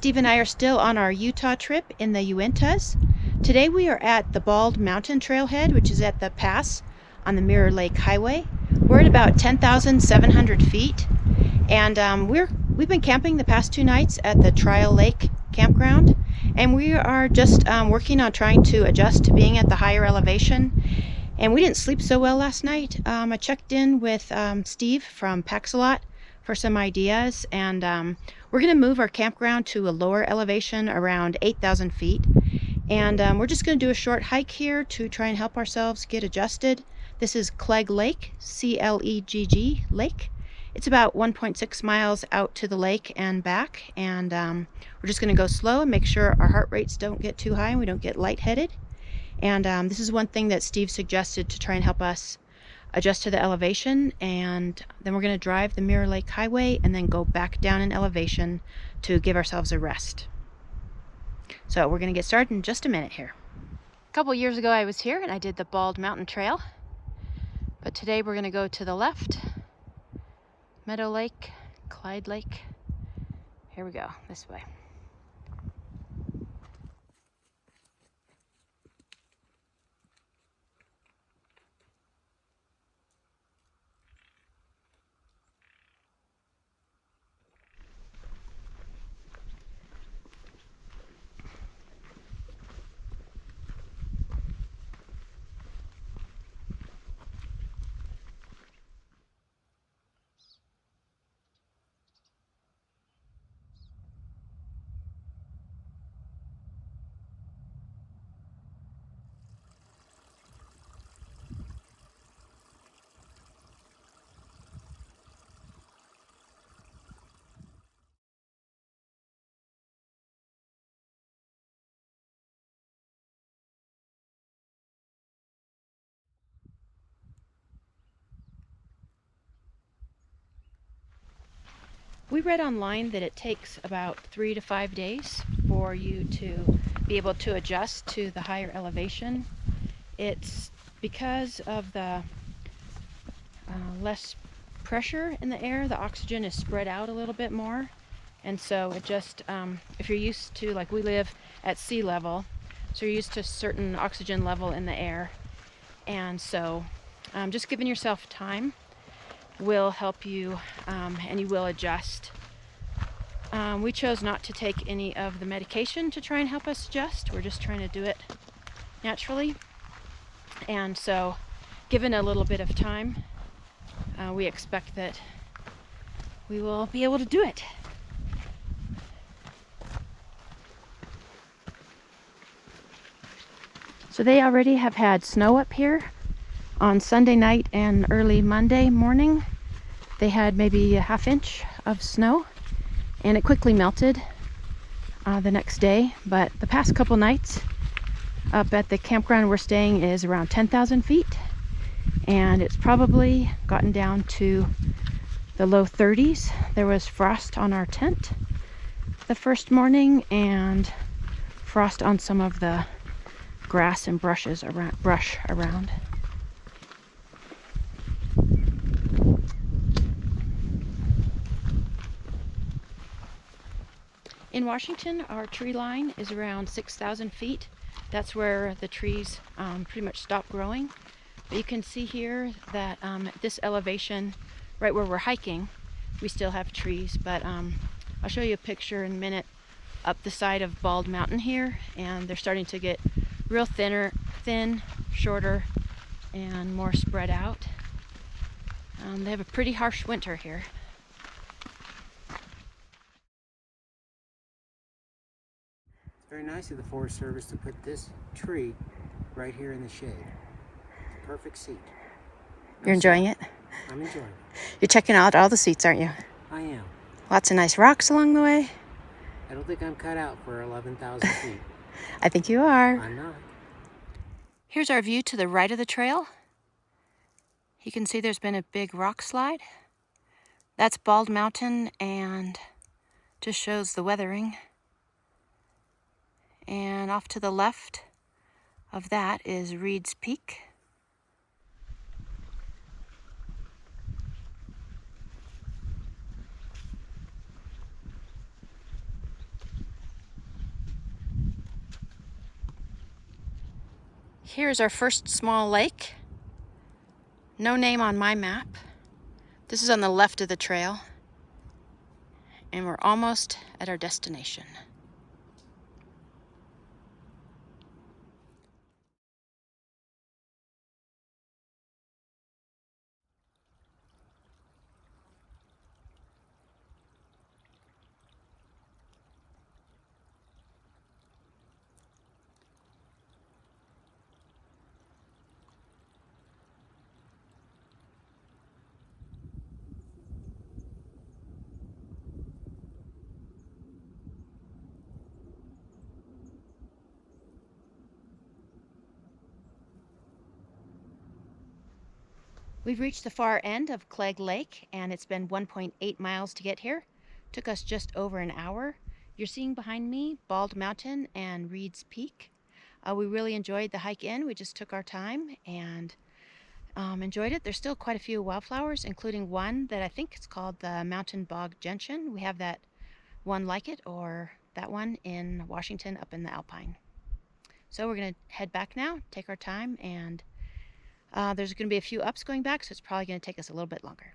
Steve and I are still on our Utah trip in the Uintas. Today we are at the Bald Mountain Trailhead, which is at the pass on the Mirror Lake Highway. We're at about 10,700 feet, and we've been camping the past 2 nights at the Trail Lake campground, and we are just working on trying to adjust to being at the higher elevation. And we didn't sleep so well last night. I checked in with Steve from Paxalot for some ideas, and we're going to move our campground to a lower elevation around 8,000 feet, and we're just going to do a short hike here to try and help ourselves get adjusted. This is Clegg Lake, C-L-E-G-G Lake. It's about 1.6 miles out to the lake and back, and we're just going to go slow and make sure our heart rates don't get too high and we don't get lightheaded. And this is one thing that Steve suggested to try and help us adjust to the elevation, and then we're going to drive the Mirror Lake Highway and then go back down in elevation to give ourselves a rest. So we're going to get started in just a minute here. A couple years ago I was here and I did the Bald Mountain Trail, but today we're going to go to the left. Meadow Lake, Clyde Lake. Here we go, this way. We read online that it takes about 3 to 5 days for you to be able to adjust to the higher elevation. It's because of the less pressure in the air. The oxygen is spread out a little bit more, and so it just, if you're used to, like we live at sea level, so you're used to a certain oxygen level in the air, and so just giving yourself time will help you, and you will adjust. We chose not to take any of the medication to try and help us adjust. We're just trying to do it naturally, and so given a little bit of time, we expect that we will be able to do it. So they already have had snow up here on Sunday night and early Monday morning. They had maybe a ½ inch of snow, and it quickly melted the next day. But the past couple nights up at the campground we're staying is around 10,000 feet, and it's probably gotten down to the low 30s. There was frost on our tent the first morning, and frost on some of the grass and brush around. In Washington, our tree line is around 6,000 feet. That's where the trees pretty much stop growing. But you can see here that at this elevation, right where we're hiking, we still have trees. But I'll show you a picture in a minute up the side of Bald Mountain here, and they're starting to get real thin, shorter, and more spread out. They have a pretty harsh winter here. Very nice of the Forest Service to put this tree right here in the shade. It's a perfect seat. You're enjoying it? I'm enjoying it. You're checking out all the seats, aren't you? I am. Lots of nice rocks along the way. I don't think I'm cut out for 11,000 feet. I think you are. I'm not. Here's our view to the right of the trail. You can see there's been a big rock slide. That's Bald Mountain, and just shows the weathering. And off to the left of that is Reed's Peak. Here's our first small lake. No name on my map. This is on the left of the trail. And we're almost at our destination. We've reached the far end of Clegg Lake, and it's been 1.8 miles to get here. Took us just over an hour. You're seeing behind me Bald Mountain and Reed's Peak. We really enjoyed the hike in. We just took our time and enjoyed it. There's still quite a few wildflowers, including one that I think is called the mountain bog gentian. We have that one like it, or that one in Washington up in the Alpine. So we're going to head back now, take our time, and there's going to be a few ups going back, so it's probably going to take us a little bit longer.